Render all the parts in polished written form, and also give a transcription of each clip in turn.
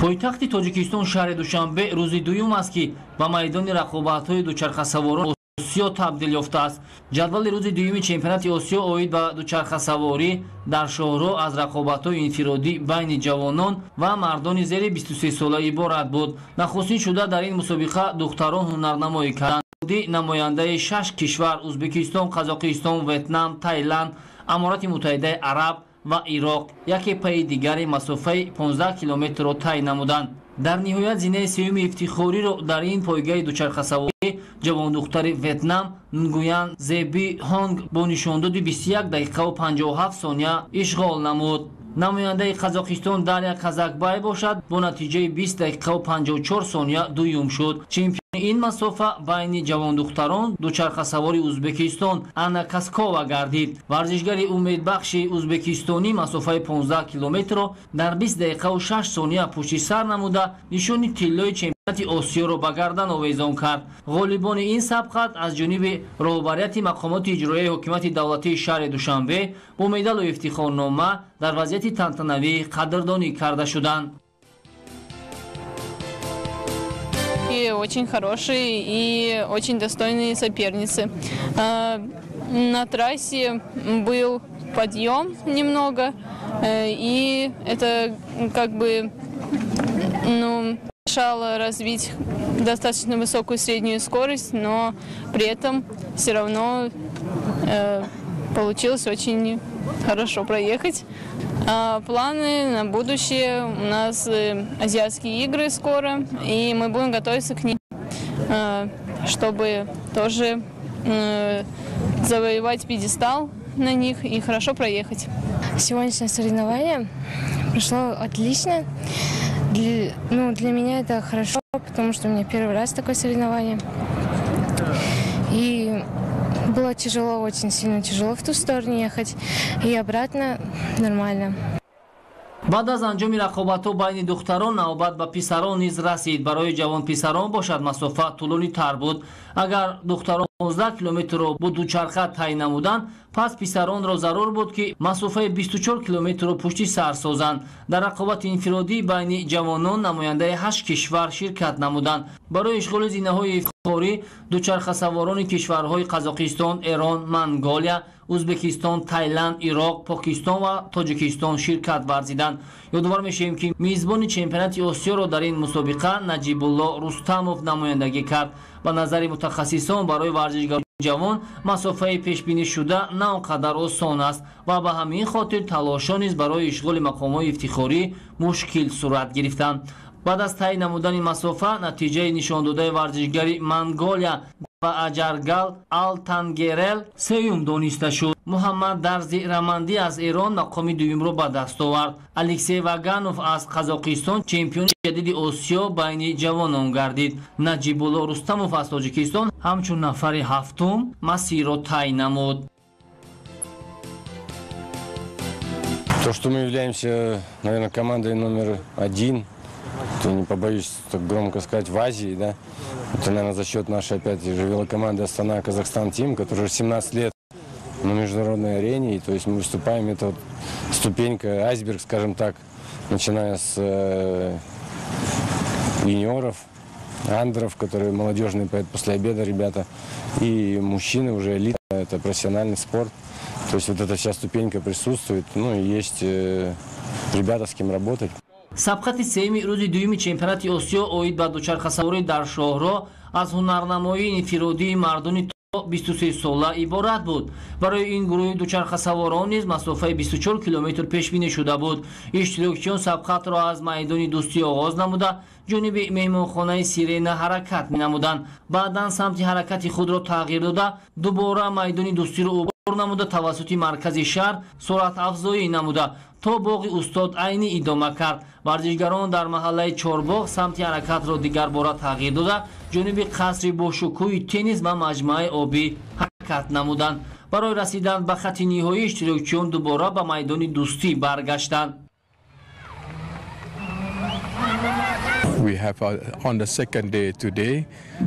пойтахти Тоҷикистон шаҳри Душанбе рӯзи дуюм аст ки ба майдони рақобатҳои дучархасаворон Осиё табдил ёфтааст. ҷадвали рӯзи дуюми чемпионати Осиё оид ба дучархасаворӣ дар шоҳро аз рақобатҳои инфиродӣ байни ҷавонон ва мардони зери 23 сола иборат буд. нахустин шуда дар ин мусобиқа духтарон ҳунарнамоӣ карданд. намояндаи 6 кишвар Узбекистон, Қазоқистон, Ветнам, Таиланд, Аморати Муттаҳидаи Араб ва Ироқ яке пайи дигари масофаи 15 километрро тай намуданд. дар ниҳоят зинаи сеюми ифтихориро дар ин пойгаи дучархасаворӣ ҷавондухтари Ветнам Нгуян Зеби Ҳонг бо нишондоди 21 дақиқаву 57 сония ишғол намуд. намояндаи Қазоқистон Дарья Казакбай бошад, бо натиҷаи 20 дақиқаву 54 сония дуюм шуд. чемпиони ин масофа байни ҷавондухтарон дучархасавори Узбекистон Анна Каскова гардид. варзишгари умедбахши узбекистонӣ масофаи 15 километрро дар 20 дақиқаву 6 сония пушти сар намуда нишони тиллои чемпионати Осиёро ба гардан овезон кард. ғолибони ин сабқат аз ҷониби роҳбарияти мақомоти иҷроияи ҳокимияти давлатии шаҳри Душанбе бо медалу ифтихорнома дар вазъияти тантанавӣ қадрдонӣ карда шуданд. Очень хорошие и очень достойные соперницы. На трассе был подъем немного, и это как бы мешало развить достаточно высокую среднюю скорость, но при этом все равно получилось очень хорошо проехать. Планы на будущее: у нас азиатские игры скоро, и мы будем готовиться к ним, чтобы тоже завоевать пьедестал на них и хорошо проехать. Сегодняшнее соревнование прошло отлично. Для меня это хорошо, потому что у меня первый раз такое соревнование. И было тяжело, очень сильно тяжело в ту сторону ехать, и обратно нормально. баъд аз анҷоми рақобатҳо байни духтарон навбат ба писарон низ расид. барои ҷавонписарон бошад масофа тӯлонитар буд. агар духтарон 15 километрро бо дучарха тай намуданд, пас писаронро зарур буд ки масофаи 24 километрро пушти сар созанд. дар рақобати инфиродӣ байни ҷавонон намояндаи 8 кишвар ширкат намуданд. барои ишғоли зинаҳои ифтихорӣ дучархасаворони кишварҳои Қазоқистон, Эрон, Монголия, Узбекистон, Таиланд, Ироқ, Покистон ва Тоҷикистон ширкат варзиданд. ёдовар мешавем ки мизбони чемпионати Осиёро дар ин мусобиқа Наҷибулло Рустамов намояндагӣ кард. ба назари мутахассисон барои варзишгарони ҷавон масофаи пешбинишуда на он қадар осон аст ва ба ҳамин хотир талошҳо низ барои ишғоли мақомҳои ифтихорӣ мушкил сурат гирифтанд. баъд аз тай намудани масофа натиҷаи нишондодаи варзишгари Монголия ва Аҷаргал Алтангерел сеюм дониста шуд. муҳаммад Дарзи Раманди аз Эрон мақоми дуюмро ба даст овард. Алексей Ваганов аз Қазоқистон чемпиони ҷадиди Осиё байни ҷавонон гардид. Наҷибулло Рустамов аз Тоҷикистон ҳамчун нафари ҳафтум масирро тай намуд. То, что мы являемся, наверное, командой номер 1, то не побоюсь так громко сказать, в Азии, да, это, наверное, за счет нашей, опять же, велокоманды Астана Казахстан Тим, которая уже 17 лет на международной арене, и то есть мы выступаем, это вот ступенька, айсберг, скажем так, начиная с юниоров, андеров, которые молодежные поют после обеда ребята, и мужчины уже элита, это профессиональный спорт, то есть вот эта вся ступенька присутствует, ну и есть ребята, с кем работать. сабқати сеюми рӯзи дуюми чемпионати Осиё оид ба дучархасаворӣ дар шоҳро аз ҳунарнамоии инфиродии мардони 23 сола иборат буд. барои ин гурӯҳи дучархасаворон низ масофаи 24 километр пешбинӣ шуда буд. иштирокчиён сабқатро аз майдони дӯстӣ оғоз намуда ҷониби меҳмонхонаи Сирена ҳаракат менамуданд. баъдан самти ҳаракати худро тағйир дода дубора майдони дӯстиро убур намуда тавассути маркази шаҳр суратафзоӣ намуда то боғи устод айнӣ идома кард. варзишгарон дар маҳаллаи Чорбоғ самти ҳаракатро дигарбора тағйир дода ҷониби қасри бошукӯҳи теннис ва маҷмӯаи обӣ ҳаракат намуданд. барои расидан ба хати ниҳоӣ иштирокчиён дубора ба майдони дӯстӣ баргаштанд.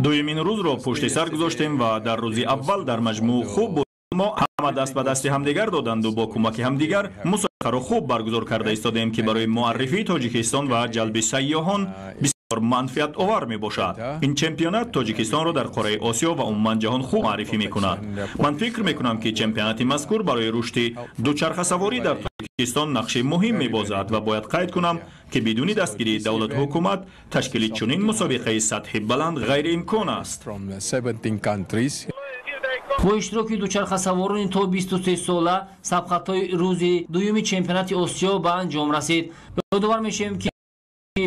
дуюмин рӯзро пушти сар гузоштем ва дар рӯзи аввал дар маҷмӯъ хуб ما همه دست به دست همدیگر دادند و با کمک همدیگر مسابقه را خوب برگزار کرده ایستادیم که برای معرفی تاجیکستان و جلب سیاحان بسیار منفعت آور می باشد. این چمپیونات تاجیکستان را در قاره آسیا و عموما جهان خوب معرفی می کند. من فکر می کنم که چمپیونات مذکور برای رشد دوچرخه سواری در تاجیکستان نقش مهم می بازد و باید قید کنم که بدون دستگیری دولت حکومت تشکیل چنین مسابقه سطح بلند غیر امکان است. با اشتراک دوچرخه‌سواران تا 23 ساله سبقت‌های روزی دوم چمپیونات آسیا به انجام رسید. یادآور می‌شویم که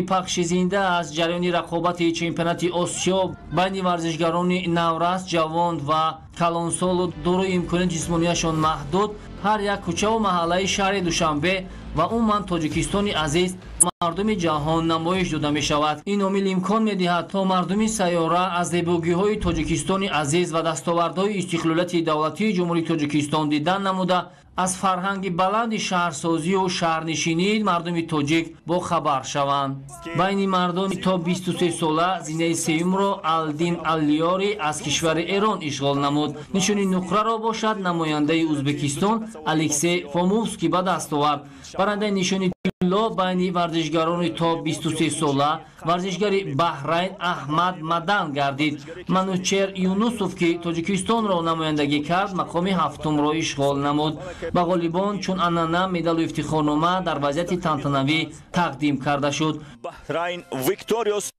پخش زنده از جریان رقابت چمپیونات آسیا بین ورزشکاران نورست، جوان و کلانسال دارای امکانات جسمانیشان محدود هر یک کوچه و محله شهر دوشنبه و عموما تاجیکستان عزیز مردم جهان نمایش داده می شود. این عامل امکان می دهد تا مردم سیاره از زیبایی های تاجیکستان عزیز و دستاوردهای استقلالیت دولتی جمهوری تاجیکستان دیدن نموده از فرهنگ بلند شهرسازی و شهرنشینی مردم تاجیک با خبر شوند. بین مردم تا 23 ساله زینه سوم را الدین الیاری از کشور ایران اشغال نمود. نشانی نقره را باشد نماینده ازبکستان الکسی فوموفسکی به دست آورد. برنده نشانی طلا بین ورزشکاران تا 23 ساله ورزشکار بحرین احمد مدن گردید. منوچهر یونوسوف که تاجیکستان را نمایندگی کرد مقام هفتم را اشغال نمود. به غالیبان چون انانه مدال و افتخارنامه در وضعیت تنتنوی تقدیم کرده شد. بحرین ویکتوریوس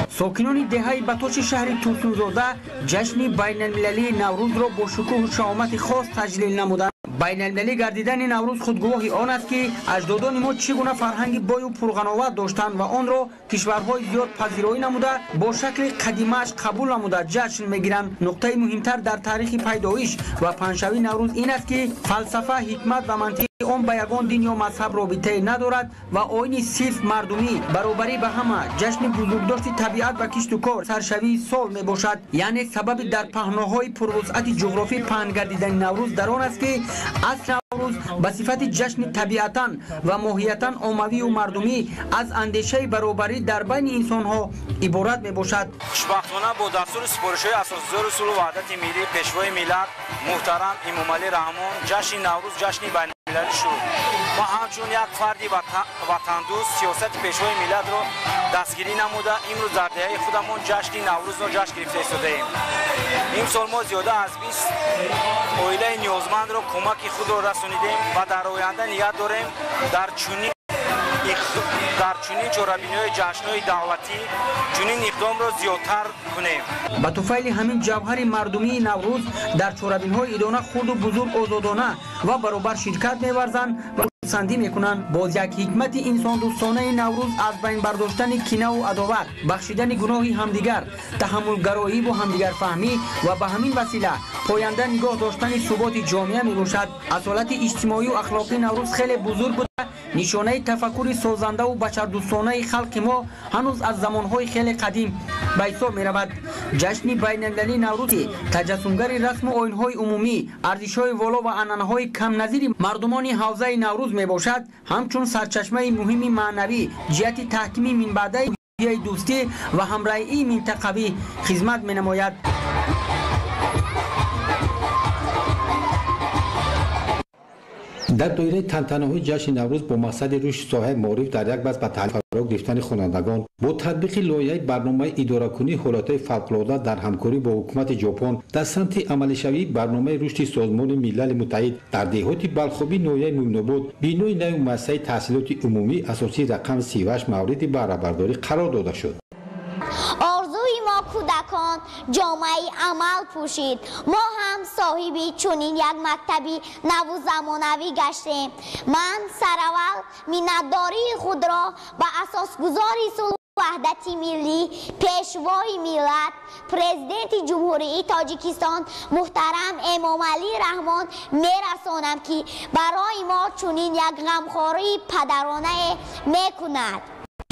ساکنان دهه باتوش شهر توسونزاده جشن بین المللی نوروز را با شکوه و شهامت خاص تجلیل نمودند. بین المللی گردیدن نوروز خودگواه آن است که اجدادان ما چگونه فرهنگ بای و پرغناوت داشتند و آن را کشورهای زیاد پذیرایی نموده با شکل قدیمش قبول نموده جشن میگیرند. نقطه مهمتر در تاریخ پیدایش و پنجشنبه نوروز این است که فلسفه، حکمت و منطق آن به یگان دین یا مذهب رابطه ندارد و آیین صرف مردمی برابری به همه جشن بزرگداشت طبیعت و کشت و کار سرشوی سال می باشد. یعنی سبب در پهناهای پروسعت جغرافی پهن گردیدن نوروز در آن است که اصل نوروز به صفت جشن طبیعتا و ماهیتا عمومی و مردمی از اندیشه برابری در بین انسان ها عبارت می باشد. خوشبختانه با دستور سپارش‌های اساسدار اصول وحدت ملی پیشوای ملت محترم امام علی رحمان جشن نوروز جشن بین المللی شد. ما همچون یک فردی وطندوست سیاست پیشوای ملت را دستگیری نموده امروز در دهه خودمان جشن نوروز را جشن گرفته ایستاده‌ایم. این سال ما زیاده از 20 عائله نیازمند را کمک خود را رسانیدیم و در آینده نیت داریم در چنین چهاربینی‌های جشن‌های دولتی چنین اقدام را زیادتر کنیم. با توفیل همین جوهر مردمی نوروز در چهاربین‌های ایدانه خود و بزرگ آزادانه و برابر شرکت می‌ورزند و سندی میکنند. باز یک حکمت انسان دوستانه نوروز از بین برداشتن کینه و عداوت، بخشیدن گناه همدیگر، تحمل گرایی و همدیگر فهمی و به همین وسیله پاینده نگاه داشتن ثبات جامعه می باشد. اصالت اجتماعی و اخلاقی نوروز خیلی بزرگ بوده. نشانه تفکر سازنده و بشردوستانه خلق ما هنوز از زمانهای خیلی قدیم به حساب می رود. جشن بین المللی نوروز تجسمگر رسم و آیین‌های عمومی، ارزش‌های والا و عنعنه‌های کم نظیر مردمان حوزه نوروز می باشد. همچون سرچشمه مهم معنوی جهت تحکیم من بعده دوستی و همراهی منطقوی خدمت می نماید. در دایره تنتنه‌های جشن نوروز با مقصد رشد ساحه معارف در یک بحث به تعلیم فرا گرفتن خوانندگان با تطبیق لایحه برنامه اداره‌کنی حالات فوق‌العاده در همکاری با حکومت ژاپن در سمت عملی شوی برنامه رشد سازمان ملل متحد در دهات بلخابی ناحیه مومن‌آباد بینای نو مؤسسه تحصیلات عمومی اساسی رقم 38 مورد بهره برداری قرار داده شد. آرزوی ما کودکان جامعه عمل پوشید. ما هم صاحبی چنین یک مکتبی نو زمانوی گشتیم. من سرول منتداری خود را به اساسگذاری صلح وحدت ملی پیشوای ملت پرزیدنت جمهوری تاجیکستان محترم امام علی رحمان میرسانم که برای ما چنین یک غمخواری پدرانه میکند.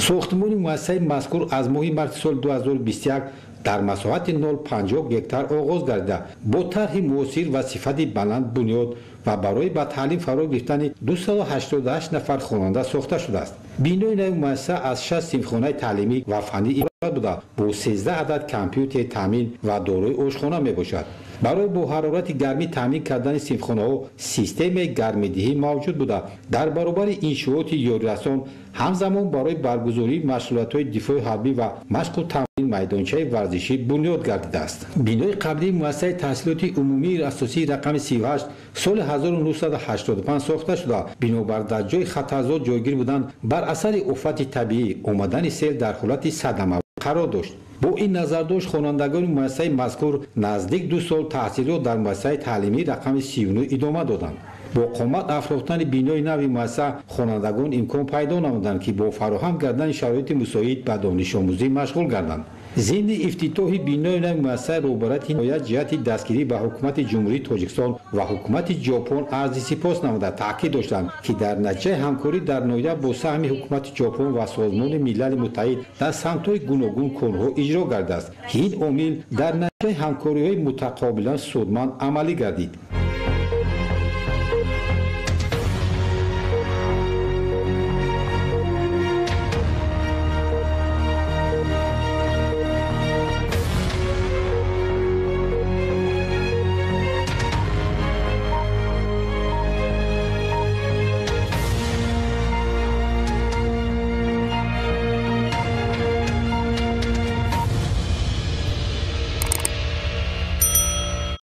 ساختمان مؤسسه مذکور از ماه مارس سال 2021 در مساحت 0.50 هکتار آغاز گردیده با طرح موثر و صفت بلند بنیاد و برای به تعلیم فرا گرفتن 288 نفر خواننده ساخته شده است. бинои нави муассиса аз 6 синфхонаи таълимӣ ва фаннӣ иборат буда бо 13 адад компютери таъмин ва дорои ошхона мебошад. барои бо ҳарорати гармӣ таъмин кардани синфхонаҳо системаи гармидиҳӣ мавҷуд буда дар баробари иншооти ёрирасон ҳамзамон барои баргузории машғулиятҳои дифоъи ҳарбӣ ва машқу тамрин майдончаи варзишӣ бунёд гардидааст. бинои қаблии муассисаи таҳсилоти умумии асосии рақами 38 соли 1985 сохта шуда бинобар дар ҷои хатарзод ҷойгир будан бар асари офати табиӣ омадани сел дар ҳолати садама қарор дошт. бо ин назардошт хонандагони муассисаи мазкур наздик 2 сол таҳсилот дар муассисаи таълимии рақами 39 идома доданд. бо қомат афрохтани бинои нави муассиса хонандагон имкон пайдо намуданд ки бо фароҳам кардани шароити мусоид ба донишомӯзӣ машғул гарданд. зинди ифтитоҳи бинои нави муассисаи роҳбарати ҳимоят ҷиҳати дастгирӣ ба ҳукумати ҷумҳурии тоҷикистон ва ҳукумати ҷопон арзи сипос намуда таъкид доштанд ки дар натиҷаи ҳамкорӣ дар ноҳия бо саҳми ҳукумати ҷопон ва созмони милали муттаҳид дар самтҳои гуногун корҳо иҷро гардидааст ки ин омил дар натиҷаи ҳамкориҳои мутақобилан судманд амалӣ гардид.